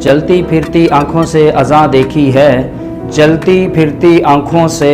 चलती फिरती आँखों से अज़ां देखी है, चलती फिरती आँखों से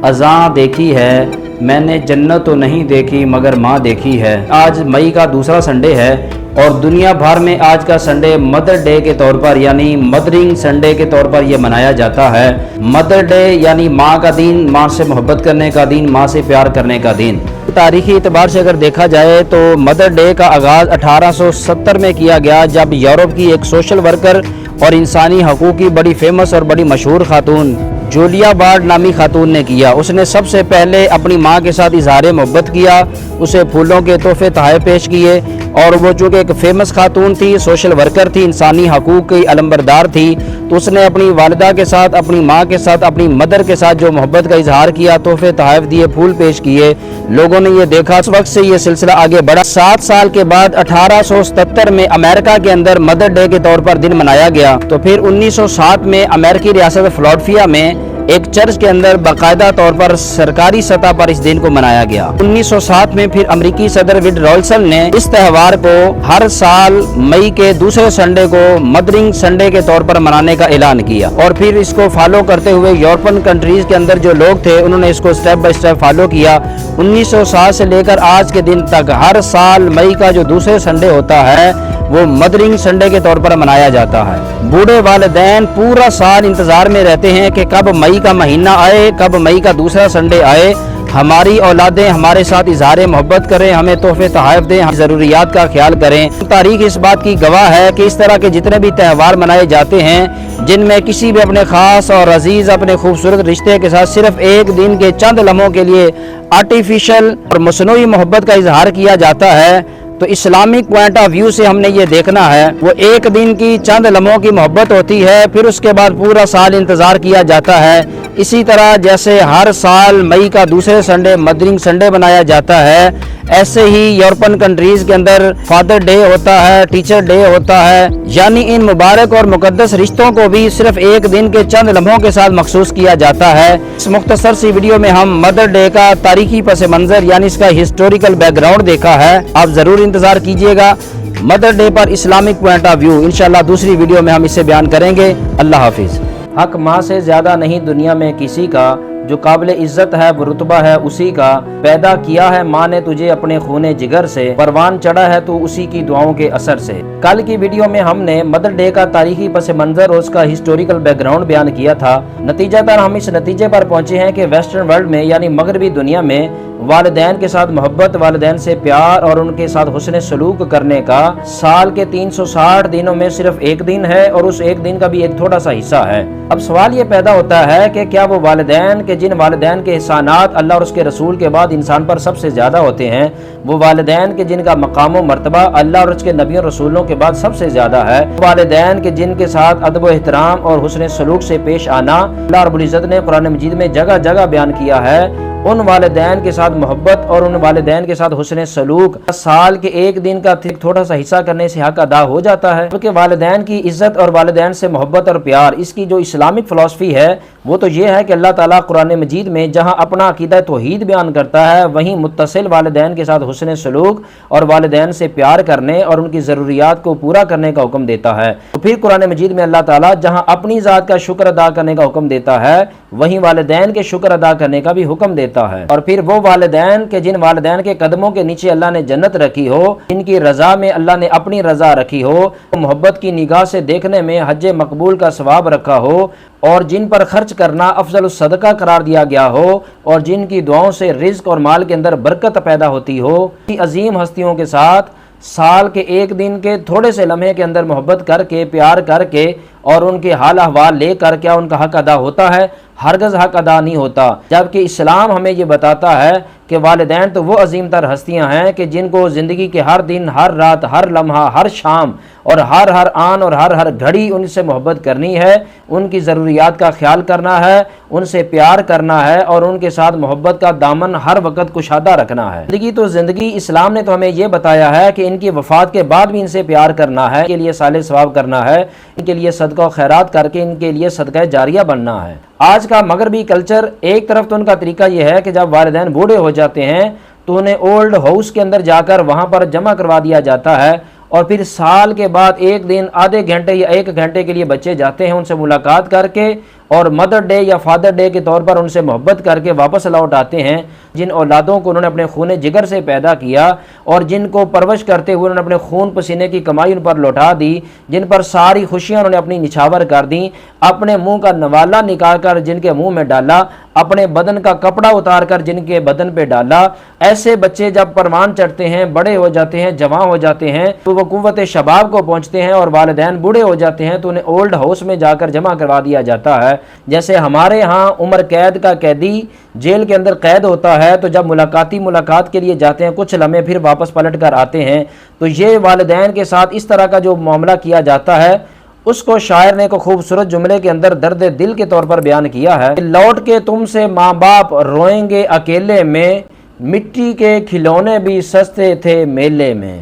अज़ां देखी है, मैंने जन्नत तो नहीं देखी मगर माँ देखी है। आज मई का दूसरा संडे है और दुनिया भर में आज का संडे मदर डे के तौर पर यानी मदरिंग संडे के तौर पर यह मनाया जाता है। मदर डे यानी माँ का दिन, माँ से मोहब्बत करने का दिन, माँ से प्यार करने का दिन। तारीखी एतबार से अगर देखा जाए तो मदर डे का आगाज़ 1870 में किया गया, जब यूरोप की एक सोशल वर्कर और इंसानी हकूक़ की बड़ी फेमस और बड़ी मशहूर खातून जूलिया बार्ड नामी खातून ने किया। उसने सबसे पहले अपनी माँ के साथ इजहार मोहब्बत किया, उसे फूलों के तोहफे तोहफ़े पेश किए और वो चूँकि एक फ़ेमस खातून थी, सोशल वर्कर थी, इंसानी हकूक़ की अलंबरदार थी, तो उसने अपनी वालिदा के साथ, अपनी माँ के साथ, अपनी मदर के साथ जो मोहब्बत का इजहार किया, तोहफे तोहफ़े दिए, फूल पेश किए, लोगों ने ये देखा। उस वक्त से ये सिलसिला आगे बढ़ा। 7 साल के बाद 1877 में अमेरिका के अंदर मदर डे के तौर पर दिन मनाया गया। तो फिर 1907 में अमेरिकी रियासत फिलाडेल्फिया में एक चर्च के अंदर बाकायदा तौर पर सरकारी सतह पर इस दिन को मनाया गया। 1907 में फिर अमेरिकी सदर वुडरो विल्सन ने इस त्यौहार को हर साल मई के दूसरे संडे को मदरिंग संडे के तौर पर मनाने का ऐलान किया और फिर इसको फॉलो करते हुए यूरोपियन कंट्रीज के अंदर जो लोग थे उन्होंने इसको स्टेप बाय स्टेप फॉलो किया। 1907 से लेकर आज के दिन तक हर साल मई का जो दूसरे संडे होता है वो मदरिंग संडे के तौर पर मनाया जाता है। बूढ़े वालिदैन पूरा साल इंतजार में रहते हैं कि कब मई का महीना आए, कब मई का दूसरा संडे आए, हमारी औलादें हमारे साथ इजहार मोहब्बत करें, हमें तोहफे तोहफ़े दें, हम ज़रूरियात का ख्याल करें। तारीख इस बात की गवाह है कि इस तरह के जितने भी त्यौहार मनाए जाते हैं जिनमें किसी भी अपने ख़ास और अजीज़ अपने खूबसूरत रिश्ते के साथ सिर्फ एक दिन के चंद लम्हों के लिए आर्टिफिशियल और मसनूई मोहब्बत का इजहार किया जाता है, तो इस्लामिक पॉइंट ऑफ व्यू से हमने ये देखना है वो एक दिन की चंद लम्हों की मोहब्बत होती है, फिर उसके बाद पूरा साल इंतज़ार किया जाता है। इसी तरह जैसे हर साल मई का दूसरे संडे मदरिंग संडे बनाया जाता है, ऐसे ही यूरोपियन कंट्रीज़ के अंदर फादर डे होता है, टीचर डे होता है, यानी इन मुबारक और मुकद्दस रिश्तों को भी सिर्फ एक दिन के चंद लम्हों के साथ मखसूस किया जाता है। इस मुख्तसर सी वीडियो में हम मदर डे का तारीखी पस मंज़र यानी इसका हिस्टोरिकल बैकग्राउंड देखा है। आप ज़रूर इंतज़ार कीजिएगा मदर डे पर इस्लामिक पॉइंट ऑफ व्यू। इंशाल्लाह दूसरी वीडियो में हम इसे बयान करेंगे। अल्लाह हाफिज़। हक माँ से ज़्यादा नहीं दुनिया में किसी का, जो काबिल इज्जत है वो रुतबा है उसी का। पैदा किया है माँ ने तुझे अपने खूने जिगर से, परवान चढ़ा है तो उसी की दुआओं के असर से। कल की वीडियो में हमने मदर डे का तारीखी पस मंजर और उसका हिस्टोरिकल बैकग्राउंड बयान किया था। नतीजतन हम इस नतीजे पर पहुंचे हैं कि वेस्टर्न वर्ल्ड में यानी मगरबी दुनिया में वालिदैन के साथ मोहब्बत, वालिदैन से प्यार और उनके साथ हुस्न सलूक करने का साल के 360 दिनों में सिर्फ एक दिन है और उस एक दिन का भी एक थोड़ा सा हिस्सा है। अब सवाल ये पैदा होता है कि क्या वो वालिदैन के जिन वालिदैन के एहसानात अल्लाह और उसके रसूल के बाद इंसान पर सबसे ज़्यादा होते हैं, वो वालिदैन के जिनका मकाम व मर्तबा अल्लाह और उसके नबियों रसूलों के बाद सबसे ज़्यादा है, वालिदैन के जिनके साथ अदब व एहतराम और हुस्न सलूक से पेश आना अल्लाह रब्बुल इज़्ज़त ने कुरान मजीद में जगह जगह बयान किया है, उन वालिदैन के साथ मोहब्बत और उन वालिदैन के साथ हुस्न सलूक साल के एक दिन का थोड़ा सा हिस्सा करने से हक अदा हो जाता है। क्योंकि वालिदैन की इज्जत और वालिदैन से मोहब्बत और प्यार, इसकी जो इस्लामिक फ़िलासफ़ी है वो तो ये है कि अल्लाह ताला कुरान मजीद में जहाँ अपना अकीदा तौहीद बयान करता है वहीं मुत्तसिल वालिदैन के साथ हुस्न सलूक और वालिदैन से प्यार करने और उनकी ज़रूरियात को पूरा करने का हुक्म देता है। तो फिर कुरान मजीद में अल्लाह ताला जहाँ अपनी ज़ात का शुक्र अदा करने का हुक्म देता है वहीं वालिदैन के शुक्र अदा करने का भी हुक्म देता है। और फिर वो वालिदैन के जिन वालिदैन के कदमों के नीचे अल्लाह ने जन्नत रखी हो, जिनकी रज़ा में अल्लाह ने अपनी रज़ा रखी हो, मोहब्बत की निगाह से देखने में हज मकबूल का सवाब रखा हो और जिन पर खर्च करना अफजल सदका करार दिया गया हो और जिनकी दुआओं से रिज़्क और माल के अंदर बरकत पैदा होती हो, अजीम हस्तियों के साथ साल के एक दिन के थोड़े से लम्हे के अंदर मोहब्बत करके, प्यार करके और उनके हाल अहवाल लेकर क्या उनका हक अदा होता है? हरगज़ हक अदा नहीं होता। जबकि इस्लाम हमें ये बताता है कि वालिदैन तो वो अजीम तर हस्तियाँ हैं कि जिनको ज़िंदगी के हर दिन, हर रात, हर लम्हा, हर शाम और हर आन और हर घड़ी उनसे मोहब्बत करनी है, उनकी ज़रूरियात का ख्याल करना है, उनसे प्यार करना है और उनके साथ मोहब्बत का दामन हर वक्त कुशादा रखना है। ज़िंदगी तो ज़िंदगी, इस्लाम ने तो हमें ये बताया है कि इनकी वफ़ात के बाद भी इनसे प्यार करना है, इनके लिए साले सवाब करना है, इनके लिए सदका और खैरात करके इनके लिए सदका जारिया बनना है। आज का मगरबी कल्चर एक तरफ तो उनका तरीका यह है कि जब वालिदैन बूढ़े हो जाते हैं तो उन्हें ओल्ड हाउस के अंदर जाकर वहाँ पर जमा करवा दिया जाता है اور پھر سال کے بعد ایک دن آدھے گھنٹے یا ایک گھنٹے کے لیے بچے جاتے ہیں، ان سے ملاقات کر کے اور مدر ڈے یا فادر ڈے کے طور پر ان سے محبت کر کے واپس لوٹ آتے ہیں۔ جن اولادوں کو انہوں نے اپنے خون جگر سے پیدا کیا اور جن کو پرورش کرتے ہوئے انہوں نے اپنے خون پسینے کی کمائی ان پر لوٹا دی، جن پر ساری خوشیاں انہوں نے اپنی نچھاور کر دیں، اپنے منہ کا نوالا نکال کر جن کے منہ میں ڈالا، اپنے بدن کا کپڑا اتار کر جن کے بدن پہ ڈالا، ایسے بچے جب پروان چڑھتے ہیں، بڑے ہو جاتے ہیں، جوان ہو جاتے ہیں تو وہ قوت شباب کو پہنچتے ہیں اور والدین بوڑھے ہو جاتے ہیں تو انہیں اولڈ ہاؤس میں جا کر جمع کروا دیا جاتا ہے۔ جیسے ہمارے ہاں عمر قید کا قیدی جیل کے اندر قید ہوتا ہے تو جب ملاقات کے لیے جاتے ہیں کچھ لمحے پھر واپس پلٹ کر آتے ہیں، تو یہ والدین کے ساتھ اس طرح کا جو معاملہ کیا جاتا ہے اس کو شاعر نے کو خوبصورت جملے کے اندر درد دل کے طور پر بیان کیا ہے۔ لوٹ کے تم سے ماں باپ روئیں گے اکیلے میں، مٹی کے کھلونے بھی سستے تھے میلے میں۔